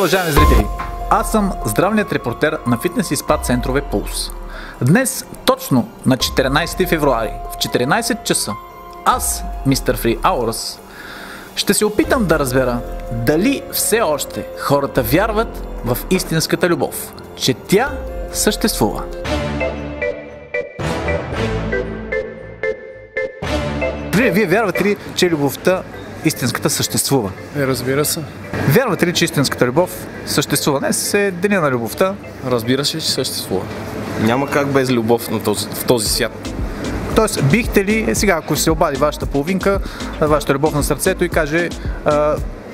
Уважаеми зрители, аз съм здравният репортер на фитнес и спа центрове Пулс. Днес, точно на 14 февруари, в 14 часа, аз, мистер Free Hours, ще се опитам да разбера дали все още хората вярват в истинската любов, че тя съществува. Вие вярвате ли, че любовта истинската съществува? Разбира се. Вярвате ли, че истинската любов съществува? Днес е деня на любовта. Разбира се, че съществува. Няма как без любов в този свят. Тоест, бихте ли, сега ако се обади вашата половинка, вашата любов на сърцето и каже,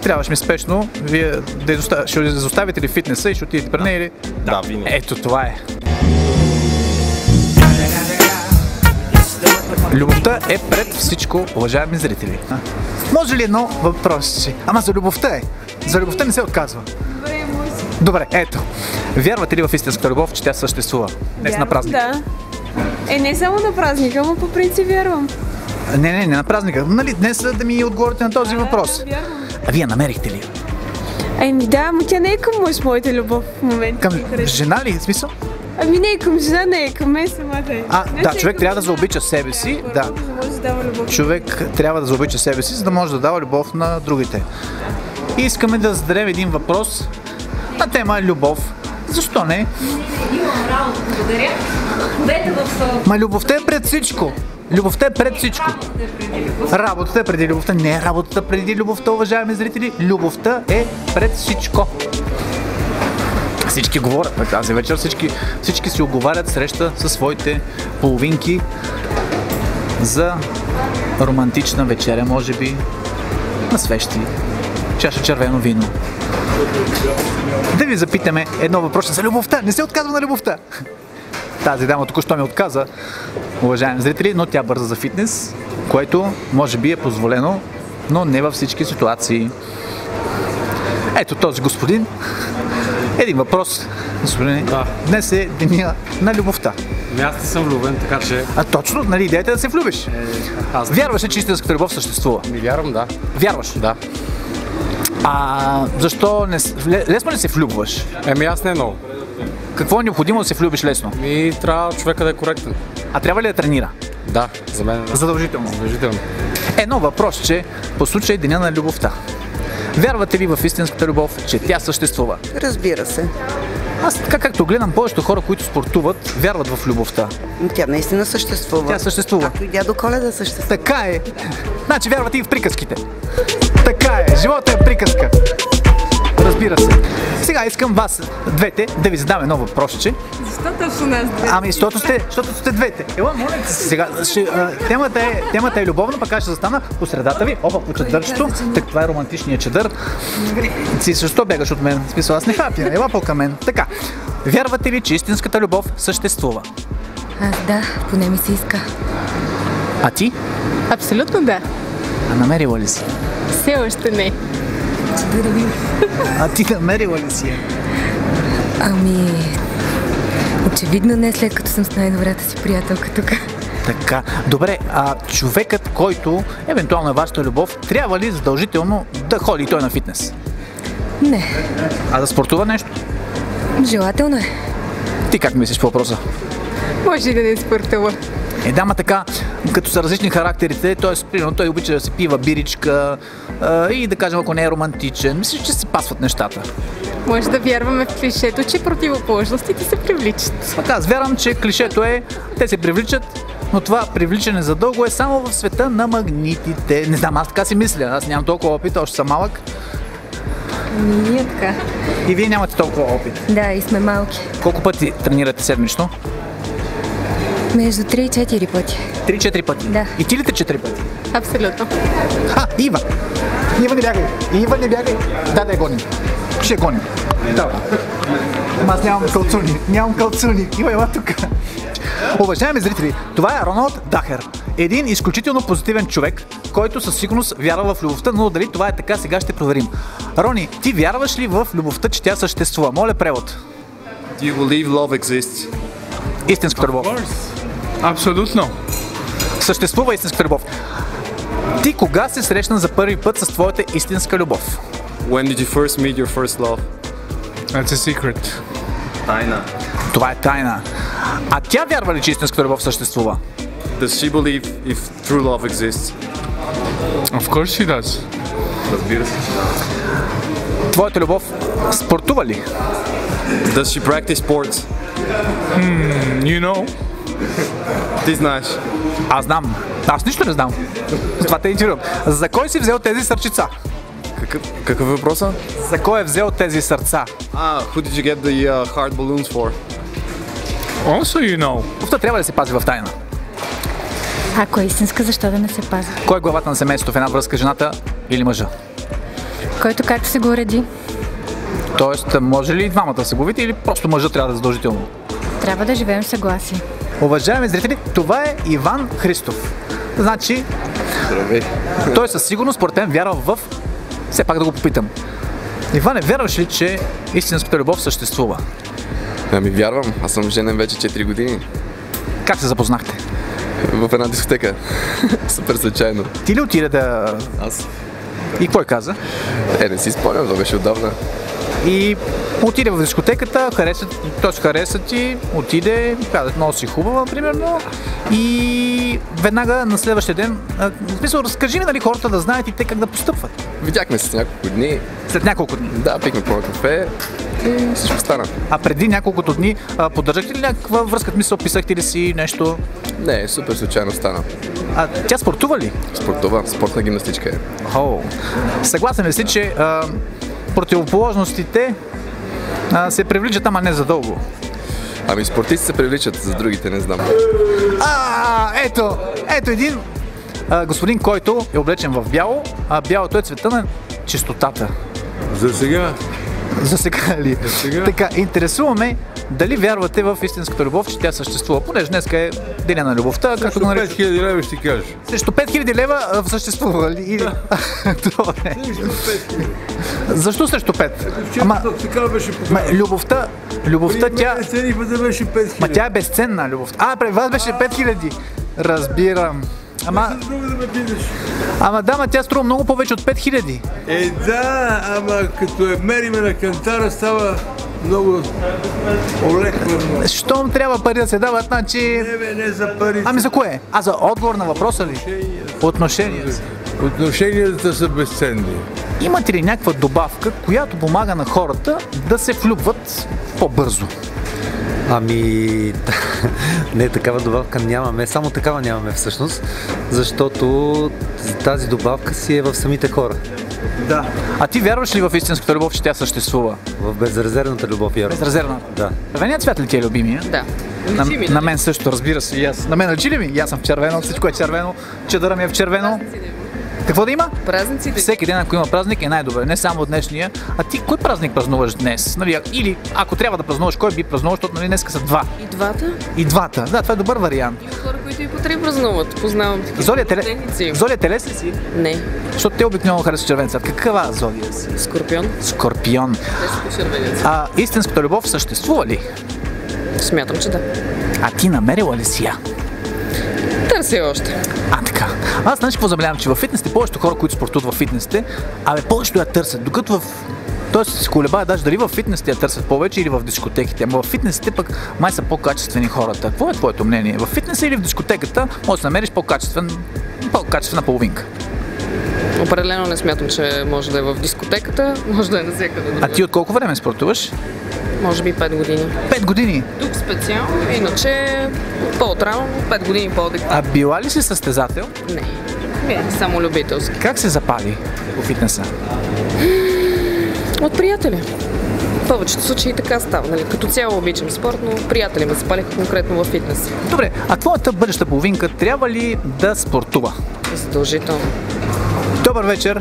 трябваше ми спешно, вие ще изоставите ли фитнеса и ще отидете при нея или? Да, винаги. Ето това е. Любовта е пред всичко, уважаеми зрители. Може ли едно въпросче? Ама за любовта е. За любовта не се отказва. Добре, ето. Вярвате ли в истинската любов, че тя съществува? Днес на празника. Да. Не само на празника, но по принцип вярвам. Не на празника. Нали днес да ми отговорите на този въпрос? Да, вярвам. А вие намерихте ли? Да, но тя не е към моята любов в момента. Към жена ли? В смисъл? Не е към жена, не е към мен самата. Да, човек трябва да заобича себе си. Да. Човек трябва да заобича себе си, за да може да дава любов на другите. И искаме да зададем един въпрос на тема любов. Защо не? Имам работа, благодаря. Ма любовта е пред всичко. Любовта е пред всичко. Работата е преди любовта. Не е работата преди любовта, уважаеми зрители. Любовта е пред всичко. Всички говорят. Тази вечер всички си оговарят среща със своите половинки за романтична вечеря, може би, на свещи, чаша червено вино. Да ви запитаме едно въпрос за любовта. Не се отказва на любовта. Тази дама току-що ми отказа, уважаеми зрители, но тя бърза за фитнес, което може би е позволено, но не във всички ситуации. Ето този господин. Един въпрос, господин. Да. Dнес е деня на любовта. Аз не съм влюбен, така че... Точно, нали идеята е да се влюбиш? Вярваш ли, че истинската любов съществува? Вярвам, да. Вярваш? Да. Защо лесно ли се влюбваш? Аз не много. Какво е необходимо да се влюбиш лесно? Трябва човека да е коректен. А трябва ли да тренира? Да, за мен да. Задължително. Задължително. Едно въпросче по случай деня на любовта. Вярвате ли в истинската любов, че тя съществува? Разбира се. Аз така както гледам, повечето хора, които спортуват, вярват в любовта. Тя наистина съществува. Тя съществува. Както и дядо Коледа съществува. Така е. Значи вярвате и в приказките. Така е. Живота е приказка. Разбира се. Сега искам вас двете да ви задам едно въпросче. Защо точно нас двете? Защото сте двете. Ела, моля се сега. Темата е любовна, пък аз ще застана по средата ви. Опа, по чадърчето. Так, това е романтичният чадър. Си защо бягаш от мен? В смисъл, аз не хапя. Ела по-към мен. Така. Вярвате ли, че истинската любов съществува? Да, поне ми се иска. А ти? Абсолютно да. А намерила ли си? Все още не. А ти намерила ли си я? Очевидно не, след като съм с най-добрата си приятелка тук. Така. Добре, човекът, който евентуално е вашата любов, трябва ли задължително да ходи и той на фитнес? Не. А да спортува нещо? Желателно е. Ти как мислиш по въпроса? Може и да не спортува. Дама така, като са различни характерите, т.е. примерно той обича да се пива биричка и да кажем, ако не е романтичен, мислиш, че се пасват нещата? Може да вярваме в клишето, че противоположностите се привличат. Аз вярвам, че клишето е, те се привличат, но това привличане задълго е само в света на магнитите. Не знам, аз така си мисля, аз нямам толкова опит, още съм малък. Ние така. И вие нямате толкова опит. Да, и сме малки. Колко пъти тренирате седмично? Между 3 и 4 пъти. 3-4 пъти? Да. И ти ли те 4 пъти? Абсолютно. Ива! Ива не бягай! Ива не бягай! Да я гоним. Ще гоним. Давай. Аз нямам калцуни. Нямам калцуни. Ива, ела тук. Уважаеми зрители, това е Роналд Дахер. Един изключително позитивен човек, който със сигурност вярва в любовта, но дали това е така, сега ще проверим. Рони, ти вярваш ли в любовта, че тя съществува? Моля превод. Do you believe love exists? Истинската любов. Абсолютно. Съществува истинската любов. Ти кога се срещна за първи път с твоята истинска любов? When did you first meet your first love? That's a secret. Тайна. Това е тайна. А тя вярва ли, че истинската любов съществува? Does she believe if true love exists? Of course she does. Разбира се. Твоята любов спортува ли? Does she practice sports? You know? Ти знаеш. Аз знам. Аз нищо не знам. С това те интервю. За кой си взел тези сърчица? Какъв е въпроса? За кой е взел тези сърца? Who did you get the heart balloons for? Also you know. Любовта трябва да се пази в тайна. Ако е истинска, защо да не се пази? Кой е главата на семейството в една връзка, жената или мъжа? Който както се го уреди, Тоест, може ли и двамата да се го видите или просто мъжът трябва да е задължително? трябва да живеем в съгласие. Уважаеми зрители, това е Иван Христов. Значи, той със сигурност според мен вярва в... Все пак да го попитам. Иване, вярваш ли, че истинската любов съществува? Ами вярвам, аз съм женен вече 4 години. Как се запознахте? В една дискотека. Супер случайно. Ти ли отиде да... Аз? И кой каза? Не си спомням, това беше отдавна. И отиде в дискотеката, хареса ти, отиде, казах, много си хубава, примерно, и веднага на следващия ден, в смисъл, разкажи ми, нали, хората да знаят и те как да постъпват. Видяхме се с няколко дни. След няколко дни. Да, пихме по кафе и всичко стана. А преди няколкото дни поддържахте ли някаква връзка, в смисъл, писахте ли си нещо? Не, супер случайно стана. А тя спортува ли? Спортова, спортна гимнастичка е. Съгласен ли си, че противоположностите се привличат, ама не задълго? Ами спортисти се привличат, за другите не знам. Ето един господин, който е облечен в бяло, а бялото е цвета на чистотата. За сега? За сега ли? За сега? Така, интересуваме дали вярвате в истинската любов, че тя съществува, понеже днес е деня на любовта. Срещу 5000 лева ще ти кажа. Срещу 5000 лева съществува ли? Добре. Защо срещу 5? Любовта тя... Ма тя е безценна, любовта. При вас беше 5000. Разбирам. Ама тя струва много повече от 5000. Ама като мериме на кантара става много олеквано. Щом трябва пари да се дават, значи... Не за пари. Ами за кое? За отговор на въпроса ли? Отношенията. Отношенията са безценни. Имате ли някаква добавка, която помага на хората да се влюбват по-бързо? Не, такава добавка нямаме. Само такава нямаме всъщност, защото тази добавка си е в самите хора. Да. А ти вярваш ли в истинската любов, че тя съществува? В безрезервната любов вярвам. Безрезервната? Да. Червеният цвят ли ти е любимия? Да. На мен също, разбира се, и аз. На мен личи ли ми? И аз съм в червено, всичко е червено, чадъра ми е в червено. Какво да има? Празниците. Всеки ден, ако има празник, е най-добре. Не само днешния. А ти кой празник празнуваш днес? Нали, или ако трябва да празнуваш, кой би празнувал, защото нали, днеска са два? И двата. И двата. Да, това е добър вариант. Има хора, които и по три празнуват. Познавам такива. Зодия телес ли си? Не. Защото те обикновено харесват червен цвят. Каква зодия си? Скорпион. Скорпион. Истинската любов съществува ли? Смятам, че да. А ти намерила ли си я? Търся още. Така. Аз знаеш какво забелявам, че във фитнесите повечето хора, които спортуват във фитнесите, повечето я търсят, докато Тоест се колебая даже дали във фитнесите я търсят повече или в дискотеките. Ама във фитнесите пък май са по-качествени хората. Какво е твоето мнение? В фитнеса или в дискотеката можеш да намериш по-качествена половинка? Определено не смятам, че може да е в дискотеката, може да е навсякъде. А ти от колко време спортуваш? Може би 5 години. 5 години? Тук специално, иначе по-отрано, 5 години по-отдих. А била ли си състезател? Не, само любителски. Как се запали по фитнеса? От приятели. В повечето случаи така става. Нали? Като цяло обичам спорт, но приятели ме запалиха конкретно във фитнес. Добре, а твоята бъдеща половинка трябва ли да спортува? Задължително. Добър вечер.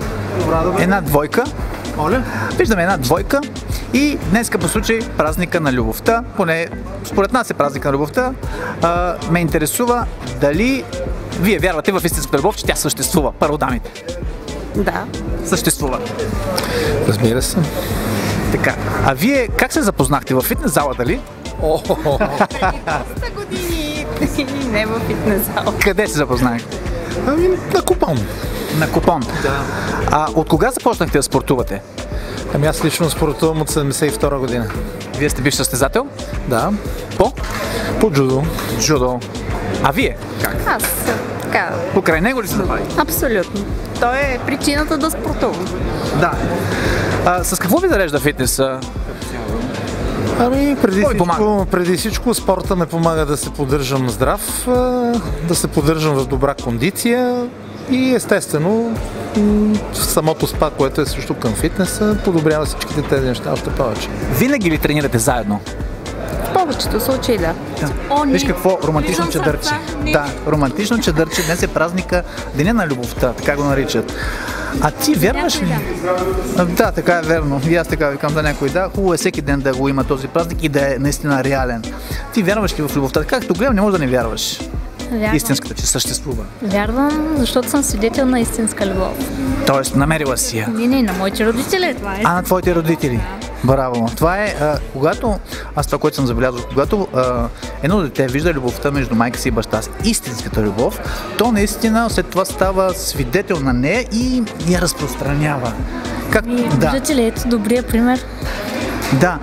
Една двойка. Виждаме една двойка и днеска по случай празника на любовта, поне според нас е празника на любовта, ме интересува дали вие вярвате в истинската любов, че тя съществува. Първо дамите. Да. Съществува. Разбира се. Така. А вие как се запознахте? В фитнес залата ли? Доста години не в фитнес зала. Къде се запознахте? На купон. На купон. Да. От кога започнахте да спортувате? Ами аз лично спортувам от 72 година. Вие сте бивш състезател? Да. По? По джудо. Джудо. А вие? Аз така. Покрай него ли се направи? Абсолютно. Той е причината да спортувам. Да. С какво ви зарежда фитнеса? Ами, помага? преди всичко спорта ме помага да се поддържам здрав, да се поддържам в добра кондиция и естествено самото спа, което е също към фитнеса, подобрява всичките тези неща още повече. Винаги ли тренирате заедно? В повечето случаи да. Виж какво романтично чадърче. Да, романтично чадърче. Днес е празника Деня на любовта, така го наричат. А ти вярваш ли? Да, така е верно. И аз така викам да някой да. Хубаво е всеки ден да го има този празник и да е наистина реален. Ти вярваш ли в любовта? Както гледам, не можеш да не вярваш. Вярвам. Истинската, че съществува. Вярвам, защото съм свидетел на истинска любов. Тоест, намерила си я. Не, на моите родители това е. А, на твоите родители. Браво. Това е, когато, аз това, което съм забелязал, когато едно дете вижда любовта между майка си и баща си, истинската любов, то наистина след това става свидетел на нея и я разпространява. Как? Виждате ли, ето добрия пример? Да.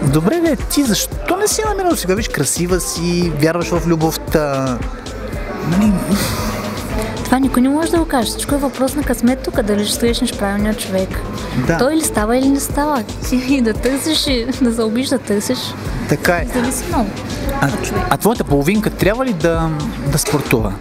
Добре, бе, ти защо не си намерил сега? Виж, красива си, вярваш в любовта. Нали? Това никой не може да го каже. Всичко е въпрос на късмет тук, дали ще срещнеш правилния човек. Да. Той или става, или не става. И да търсиш, да заобиш да търсиш. Така е. Зависи много. А твоята половинка трябва ли да спортува?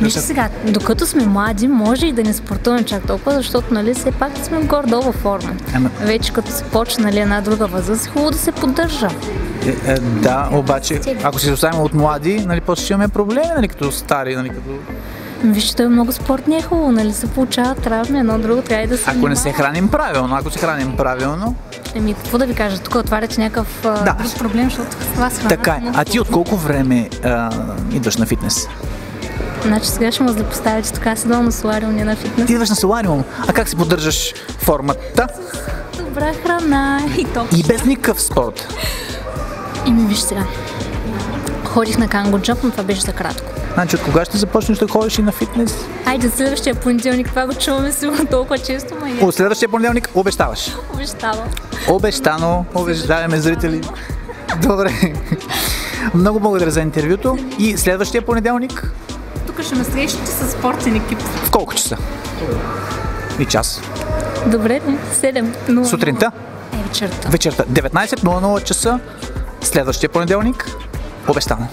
Вижте сега, докато сме млади, може и да не спортуваме чак толкова, защото нали все пак сме горе-долу във форма. Вече като се почне нали, една друга възраст, хубаво да се поддържа. Да, обаче, ако си оставим от млади, нали, после ще имаме проблеми, нали, като стари, нали, като... Вижте, той е много спорт не е хубаво, нали, се получава травми, едно друго трябва и да се Ако не се храним правилно, Еми, какво да ви кажа, тук отваряте някакъв друг проблем, защото това се така е. А ти от колко време идваш на фитнес? Значи сега ще ме запоставите, така си дал на солариум, не на фитнес. Ти идваш на солариум, а как си поддържаш формата? Добра храна и топ. И без никакъв спорт? Еми, виж сега. Ходих на канго джамп, но това беше за кратко. Значи от кога ще започнеш да ходиш и на фитнес? Айде, следващия понеделник, това го чуваме сигурно толкова често, ма От следващия понеделник обещаваш? Обещавам. Обещано, обещаваме зрители. Добре. Много благодаря за интервюто и следващия понеделник? Тук ще ме срещате с спортен екип. В колко часа? И час? Добре, 7. Сутринта? Вечерта. Вечерта. 19:00 часа. Следващия понеделник. Обещано.